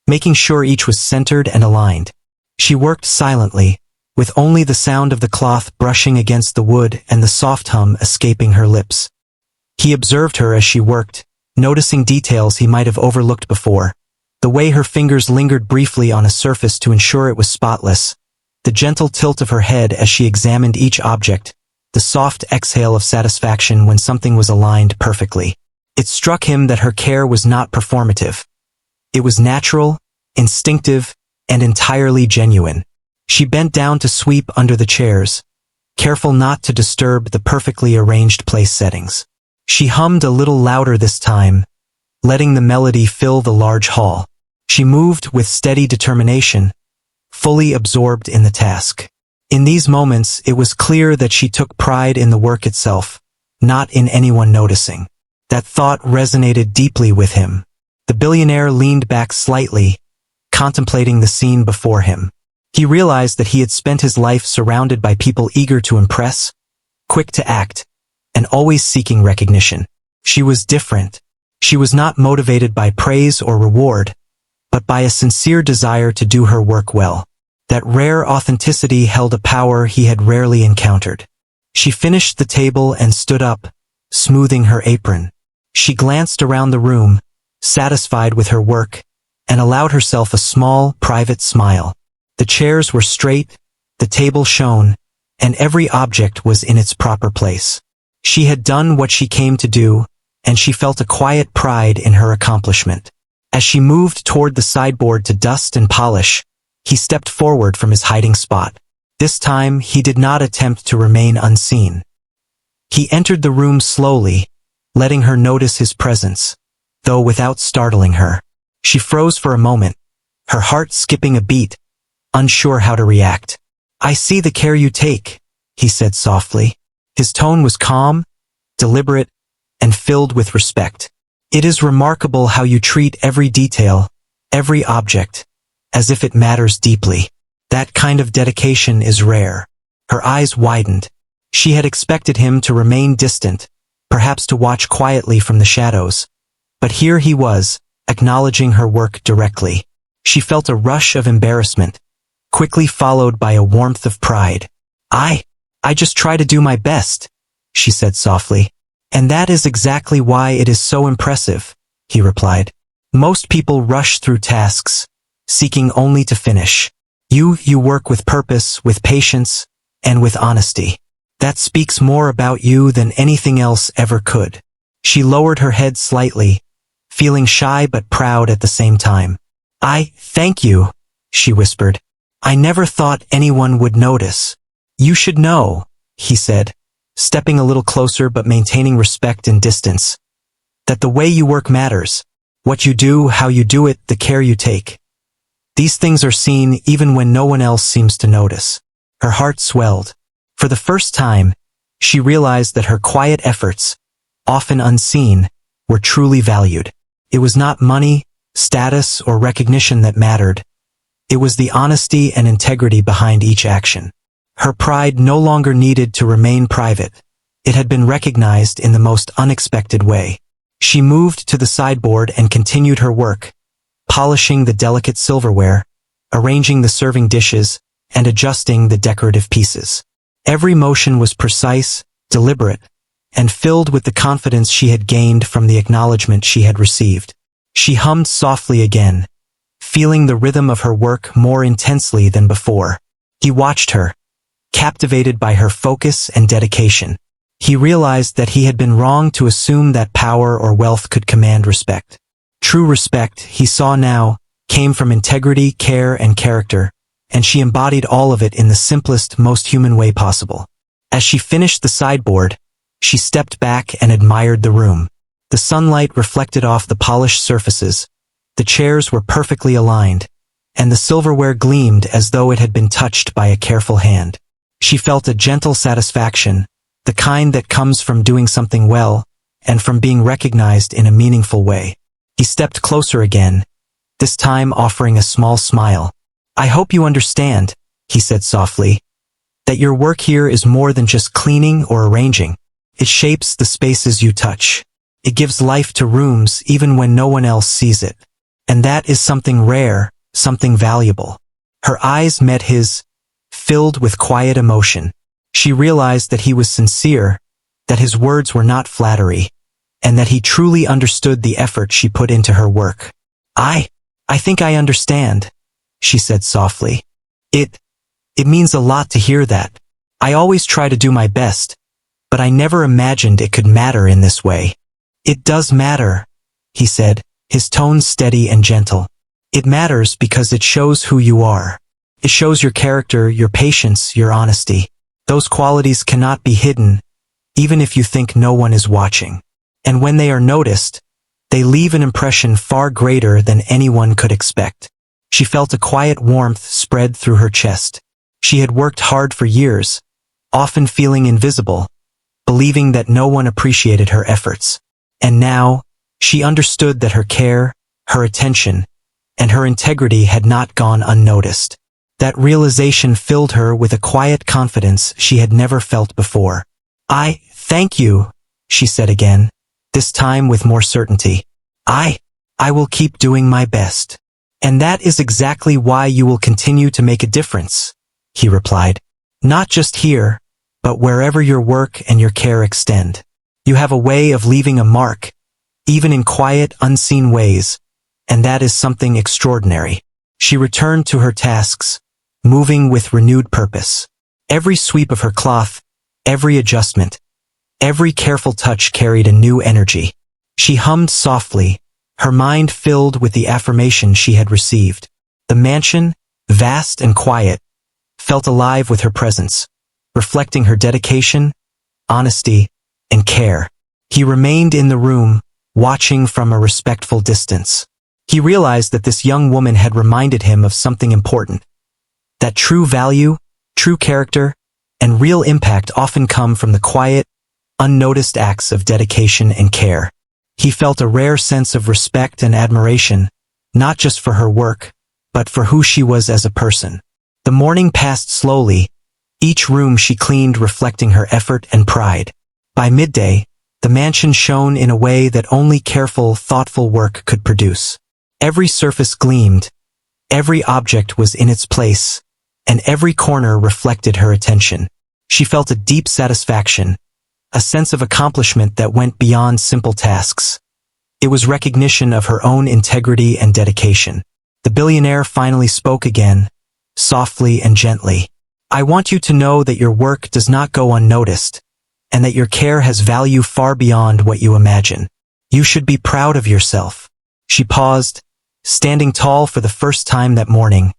making sure each was centered and aligned. She worked silently, with only the sound of the cloth brushing against the wood and the soft hum escaping her lips. He observed her as she worked, noticing details he might have overlooked before. The way her fingers lingered briefly on a surface to ensure it was spotless, the gentle tilt of her head as she examined each object, the soft exhale of satisfaction when something was aligned perfectly. It struck him that her care was not performative. It was natural, instinctive, and entirely genuine. She bent down to sweep under the chairs, careful not to disturb the perfectly arranged place settings. She hummed a little louder this time, letting the melody fill the large hall. She moved with steady determination, fully absorbed in the task. In these moments, it was clear that she took pride in the work itself, not in anyone noticing. That thought resonated deeply with him. The billionaire leaned back slightly, contemplating the scene before him. He realized that he had spent his life surrounded by people eager to impress, quick to act, and always seeking recognition. She was different. She was not motivated by praise or reward, but by a sincere desire to do her work well. That rare authenticity held a power he had rarely encountered. She finished the table and stood up, smoothing her apron. She glanced around the room, satisfied with her work, and allowed herself a small, private smile. The chairs were straight, the table shone, and every object was in its proper place. She had done what she came to do, and she felt a quiet pride in her accomplishment. As she moved toward the sideboard to dust and polish, he stepped forward from his hiding spot. This time, he did not attempt to remain unseen. He entered the room slowly, letting her notice his presence, though without startling her. She froze for a moment, her heart skipping a beat, unsure how to react. "I see the care you take," he said softly. His tone was calm, deliberate, and filled with respect. "It is remarkable how you treat every detail, every object, as if it matters deeply. That kind of dedication is rare." Her eyes widened. She had expected him to remain distant, perhaps to watch quietly from the shadows. But here he was, acknowledging her work directly. She felt a rush of embarrassment, quickly followed by a warmth of pride. I just try to do my best," she said softly. "And that is exactly why it is so impressive," he replied. "Most people rush through tasks, seeking only to finish. You work with purpose, with patience, and with honesty. That speaks more about you than anything else ever could." She lowered her head slightly, feeling shy but proud at the same time. Thank you," she whispered. "I never thought anyone would notice." "You should know," he said, stepping a little closer but maintaining respect and distance, "that the way you work matters. What you do, how you do it, the care you take. These things are seen even when no one else seems to notice." Her heart swelled. For the first time, she realized that her quiet efforts, often unseen, were truly valued. It was not money, status, or recognition that mattered. It was the honesty and integrity behind each action. Her pride no longer needed to remain private. It had been recognized in the most unexpected way. She moved to the sideboard and continued her work, polishing the delicate silverware, arranging the serving dishes, and adjusting the decorative pieces. Every motion was precise, deliberate, and filled with the confidence she had gained from the acknowledgement she had received. She hummed softly again, feeling the rhythm of her work more intensely than before. He watched her, captivated by her focus and dedication. He realized that he had been wrong to assume that power or wealth could command respect. True respect, he saw now, came from integrity, care, and character, and she embodied all of it in the simplest, most human way possible. As she finished the sideboard, she stepped back and admired the room. The sunlight reflected off the polished surfaces, the chairs were perfectly aligned, and the silverware gleamed as though it had been touched by a careful hand. She felt a gentle satisfaction, the kind that comes from doing something well, and from being recognized in a meaningful way. He stepped closer again, this time offering a small smile. "I hope you understand," he said softly, "that your work here is more than just cleaning or arranging. It shapes the spaces you touch. It gives life to rooms even when no one else sees it. And that is something rare, something valuable." Her eyes met his, filled with quiet emotion. She realized that he was sincere, that his words were not flattery, and that he truly understood the effort she put into her work. I think I understand," she said softly. It means a lot to hear that. I always try to do my best, but I never imagined it could matter in this way." "It does matter," he said, his tone steady and gentle. "It matters because it shows who you are. It shows your character, your patience, your honesty. Those qualities cannot be hidden, even if you think no one is watching. And when they are noticed, they leave an impression far greater than anyone could expect." She felt a quiet warmth spread through her chest. She had worked hard for years, often feeling invisible, believing that no one appreciated her efforts. And now, she understood that her care, her attention, and her integrity had not gone unnoticed. That realization filled her with a quiet confidence she had never felt before. "I thank you," she said again, this time with more certainty. I will keep doing my best. And that is exactly why you will continue to make a difference," he replied. "Not just here, but wherever your work and your care extend. You have a way of leaving a mark, even in quiet, unseen ways, and that is something extraordinary." She returned to her tasks, moving with renewed purpose. Every sweep of her cloth, every adjustment, every careful touch carried a new energy. She hummed softly, her mind filled with the affirmation she had received. The mansion, vast and quiet, felt alive with her presence, reflecting her dedication, honesty, and care. He remained in the room, watching from a respectful distance. He realized that this young woman had reminded him of something important, that true value, true character, and real impact often come from the quiet, unnoticed acts of dedication and care. He felt a rare sense of respect and admiration, not just for her work, but for who she was as a person. The morning passed slowly, each room she cleaned reflecting her effort and pride. By midday, the mansion shone in a way that only careful, thoughtful work could produce. Every surface gleamed, every object was in its place, and every corner reflected her attention. She felt a deep satisfaction, a sense of accomplishment that went beyond simple tasks. It was recognition of her own integrity and dedication. The billionaire finally spoke again, softly and gently. "I want you to know that your work does not go unnoticed, and that your care has value far beyond what you imagine. You should be proud of yourself." She paused, standing tall for the first time that morning,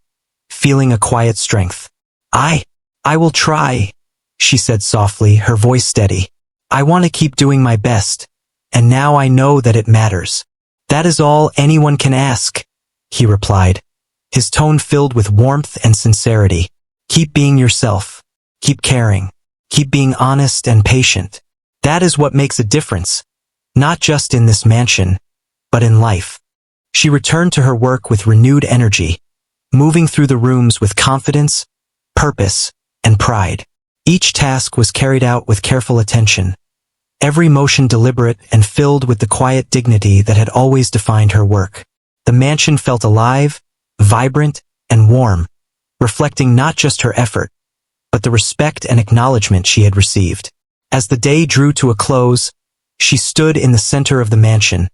feeling a quiet strength. I will try," she said softly, her voice steady. "I want to keep doing my best, and now I know that it matters." "That is all anyone can ask," he replied, his tone filled with warmth and sincerity. "Keep being yourself. Keep caring. Keep being honest and patient. That is what makes a difference, not just in this mansion, but in life." She returned to her work with renewed energy, moving through the rooms with confidence, purpose, and pride. Each task was carried out with careful attention, every motion deliberate and filled with the quiet dignity that had always defined her work. The mansion felt alive, vibrant, and warm, reflecting not just her effort, but the respect and acknowledgement she had received. As the day drew to a close, she stood in the center of the mansion,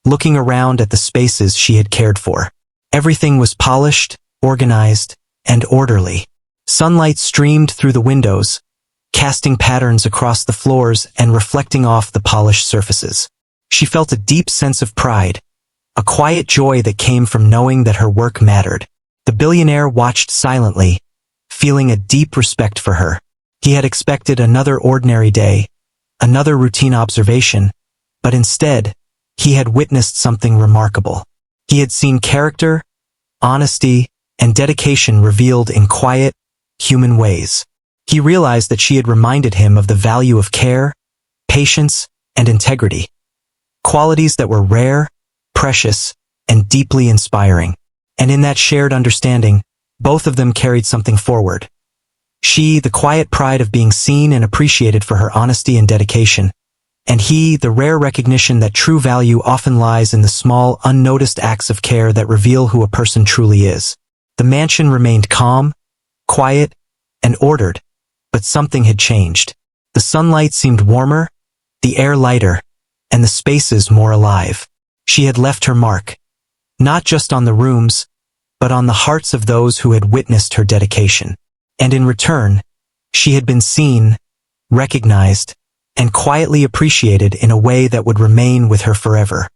looking around at the spaces she had cared for. Everything was polished, organized, and orderly. Sunlight streamed through the windows, casting patterns across the floors and reflecting off the polished surfaces. She felt a deep sense of pride, a quiet joy that came from knowing that her work mattered. The billionaire watched silently, feeling a deep respect for her. He had expected another ordinary day, another routine observation, but instead, he had witnessed something remarkable. He had seen character, honesty, and dedication revealed in quiet, human ways. He realized that she had reminded him of the value of care, patience, and integrity, qualities that were rare, precious, and deeply inspiring. And in that shared understanding, both of them carried something forward. She, the quiet pride of being seen and appreciated for her honesty and dedication, and he, the rare recognition that true value often lies in the small, unnoticed acts of care that reveal who a person truly is. The mansion remained calm, quiet, and ordered, but something had changed. The sunlight seemed warmer, the air lighter, and the spaces more alive. She had left her mark, not just on the rooms, but on the hearts of those who had witnessed her dedication. And in return, she had been seen, recognized, and quietly appreciated in a way that would remain with her forever.